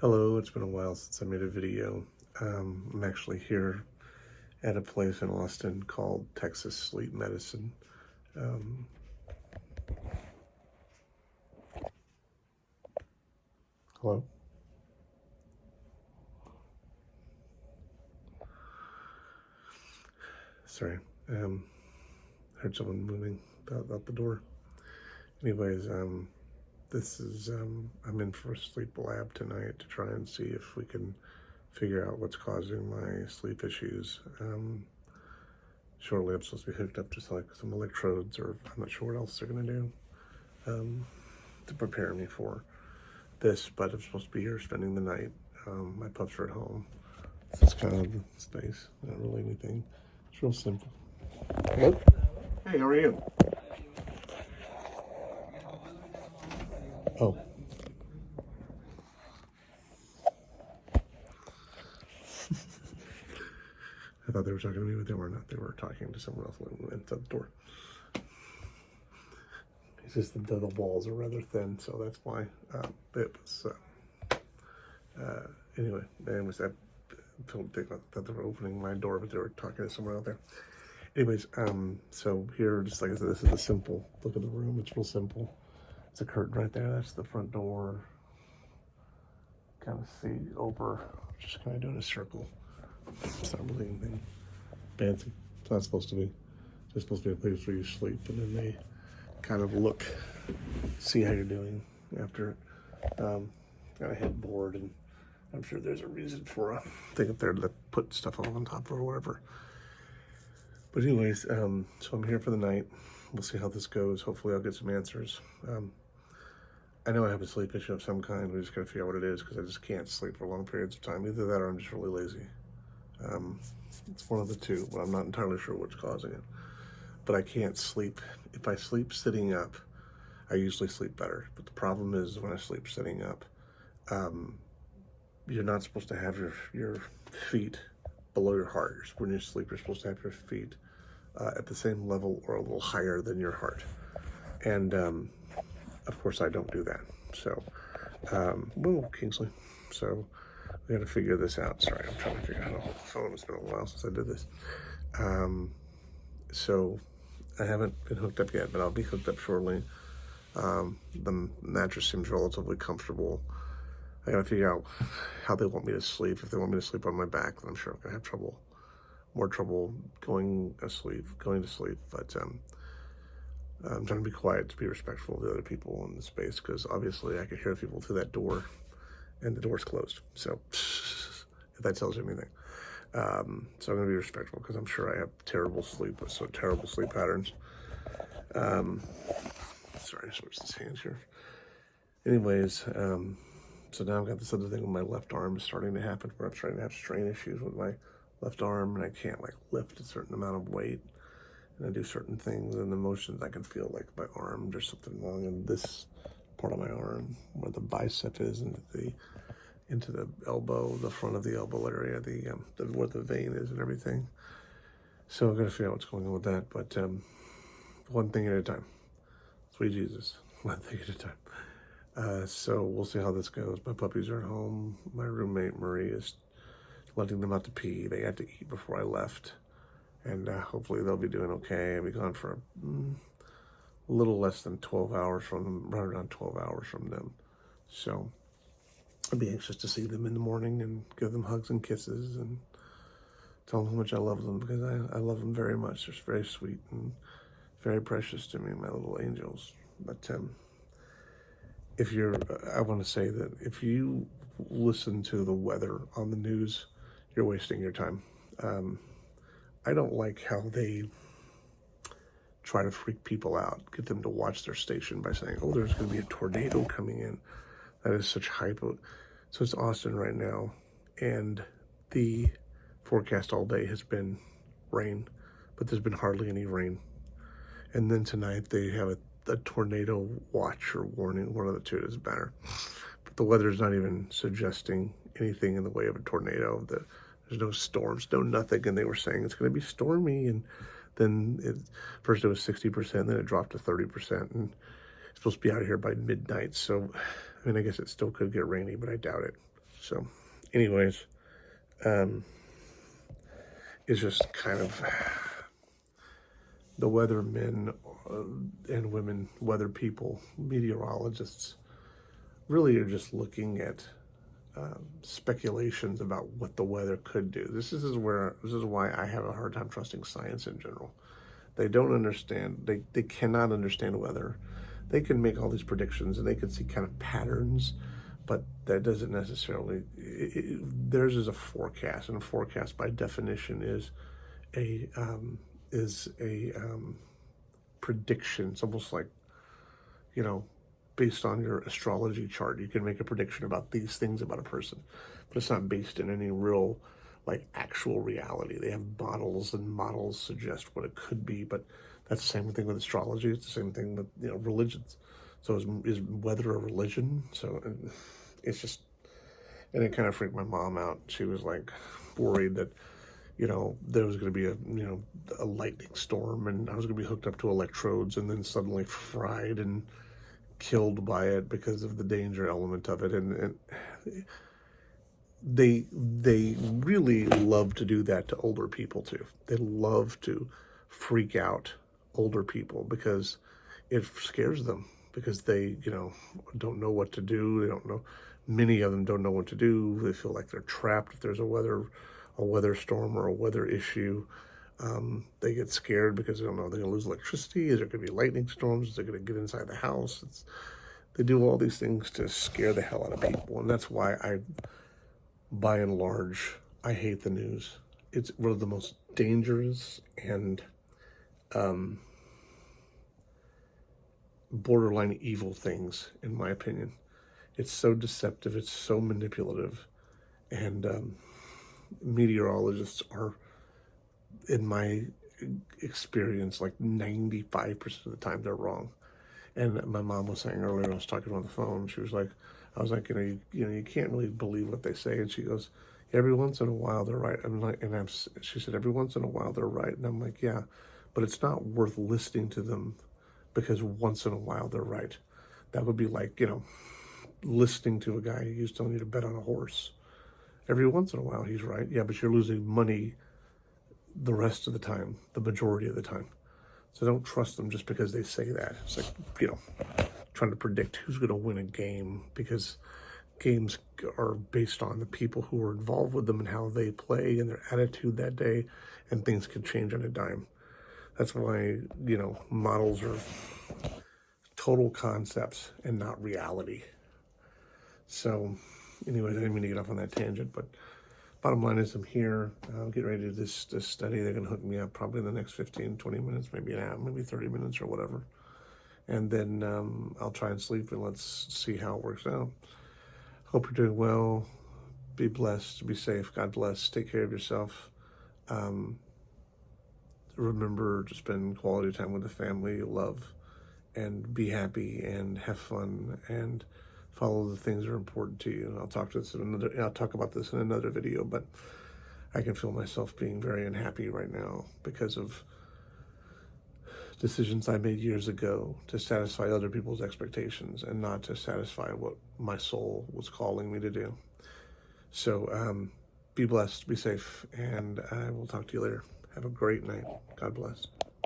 Hello, it's been a while since I made a video. I'm actually here at a place in Austin called Texas Sleep Medicine. Um, Hello? Sorry, heard someone moving out the door. Anyways, I'm in for a sleep lab tonight to try and see if we can figure out what's causing my sleep issues. Shortly I'm supposed to be hooked up to like some electrodes, or I'm not sure what else they're gonna do to prepare me for this, but I'm supposed to be here spending the night. My pups are at home. This is kind of the space, not really anything. It's real simple. Hello? Hey, how are you? Oh. I thought they were talking to me, but they were not. They were talking to someone else when we went to the door. It's just the walls are rather thin, so that's why. It was, anyway, I don't think that they were opening my door, but they were talking to someone out there. Anyways, so here, just like I said, this is a simple look at the room. It's real simple. It's a curtain right there. That's the front door. Kind of see over, just kind of doing a circle. It's not really anything fancy. It's not supposed to be. It's just supposed to be a place where you sleep, and then they kind of look, see how you're doing after it. Got a headboard, and I'm sure there's a reason for a thing up there to put stuff on top or whatever. But anyways, so I'm here for the night. We'll see how this goes. Hopefully I'll get some answers. I know I have a sleep issue of some kind. We just gotta figure out what it is, because I just can't sleep for long periods of time. Either that or I'm just really lazy. It's one of the two, but I'm not entirely sure what's causing it. But I can't sleep. If I sleep sitting up, I usually sleep better. But the problem is when I sleep sitting up, you're not supposed to have your feet below your heart. When you sleep, you're supposed to have your feet at the same level or a little higher than your heart. And of course I don't do that. So, whoa, Kingsley. So we got to figure this out. Sorry, I'm trying to figure out how to hold the phone. It's been a while since I did this. So I haven't been hooked up yet, but I'll be hooked up shortly. The mattress seems relatively comfortable. I gotta figure out how they want me to sleep. If they want me to sleep on my back, then I'm sure I'm gonna have more trouble going to sleep. But I'm trying to be quiet to be respectful of the other people in the space, because obviously I could hear people through that door, and the door's closed. So if that tells you anything. So I'm gonna be respectful, because I'm sure I have terrible sleep patterns. Sorry, I switched this hands here. Anyways, so now I've got this other thing with my left arm is starting to happen, where I'm starting to have strain issues with my left arm, and I can't like lift a certain amount of weight, and I do certain things, and the motions I can feel like my arm, there's something wrong in this part of my arm where the bicep is into the elbow, the front of the elbow area, where the vein is and everything. So I'm gonna figure out what's going on with that, but one thing at a time. Sweet Jesus, one thing at a time. So we'll see how this goes. My puppies are at home. My roommate Marie is letting them out to pee. They had to eat before I left, and hopefully they'll be doing okay. I'll be gone for a little less than 12 hours from them, right around 12 hours from them. So I'd be anxious to see them in the morning and give them hugs and kisses and tell them how much I love them, because I love them very much. They're very sweet and very precious to me, my little angels. But I want to say that if you listen to the weather on the news, you're wasting your time. I don't like how they try to freak people out, get them to watch their station by saying, oh, there's going to be a tornado coming in. That is such hype. So it's Austin right now, and the forecast all day has been rain, but there's been hardly any rain. And then tonight they have a tornado watch or warning. One of the two, doesn't matter. But the weather's not even suggesting anything in the way of a tornado. There's no storms, no nothing. And they were saying it's going to be stormy. And then first it was 60%, then it dropped to 30%. And it's supposed to be out of here by midnight. So, I mean, I guess it still could get rainy, but I doubt it. So, anyways, it's just kind of the weathermen and women, weather people, meteorologists, really are just looking at speculations about what the weather could do. This is why I have a hard time trusting science in general. They don't understand. They cannot understand weather. They can make all these predictions and they can see kind of patterns, but that doesn't necessarily. Theirs is a forecast, and a forecast by definition a is a prediction. It's almost like, you know, based on your astrology chart, you can make a prediction about these things about a person, but it's not based in any real, like, actual reality. They have models, and models suggest what it could be, but that's the same thing with astrology. It's the same thing with, you know, religions. So is weather a religion? So it's just, and it kind of freaked my mom out. She was like worried that, you know, there was going to be a lightning storm, and I was going to be hooked up to electrodes and then suddenly fried and killed by it because of the danger element of it. And they really love to do that to older people too. They love to freak out older people because it scares them, because they, you know, don't know what to do. They don't know. Many of them don't know what to do. They feel like they're trapped if there's a weather storm or a weather issue. They get scared because they don't know if they're going to lose electricity. Is there going to be lightning storms? Is they going to get inside the house? They do all these things to scare the hell out of people. And that's why by and large, I hate the news. It's one of the most dangerous and borderline evil things, in my opinion. It's so deceptive. It's so manipulative. And meteorologists are, in my experience, like 95% of the time they're wrong. And my mom was saying earlier, I was talking on the phone, she was like, I was like, you can't really believe what they say. And she goes, every once in a while they're right. I'm like, she said, every once in a while they're right. And I'm like, yeah, but it's not worth listening to them because once in a while they're right. That would be like, you know, listening to a guy who's telling you to bet on a horse. Every once in a while he's right. Yeah, but you're losing money the rest of the time, the majority of the time. So don't trust them just because they say that. It's like, you know, trying to predict who's going to win a game, because games are based on the people who are involved with them and how they play and their attitude that day, and things can change on a dime. That's why, you know, models are total concepts and not reality. So anyways, I didn't mean to get off on that tangent, but bottom line is I'm here. I'm getting ready to do this study. They're going to hook me up probably in the next 15, 20 minutes, maybe an hour, maybe 30 minutes or whatever. And then I'll try and sleep, and let's see how it works out. Hope you're doing well. Be blessed. Be safe. God bless. Take care of yourself. Remember to spend quality time with the family you love, and be happy and have fun and follow the things that are important to you. I'll talk about this in another video, but I can feel myself being very unhappy right now because of decisions I made years ago to satisfy other people's expectations and not to satisfy what my soul was calling me to do. So be blessed, be safe, and I will talk to you later. Have a great night. God bless.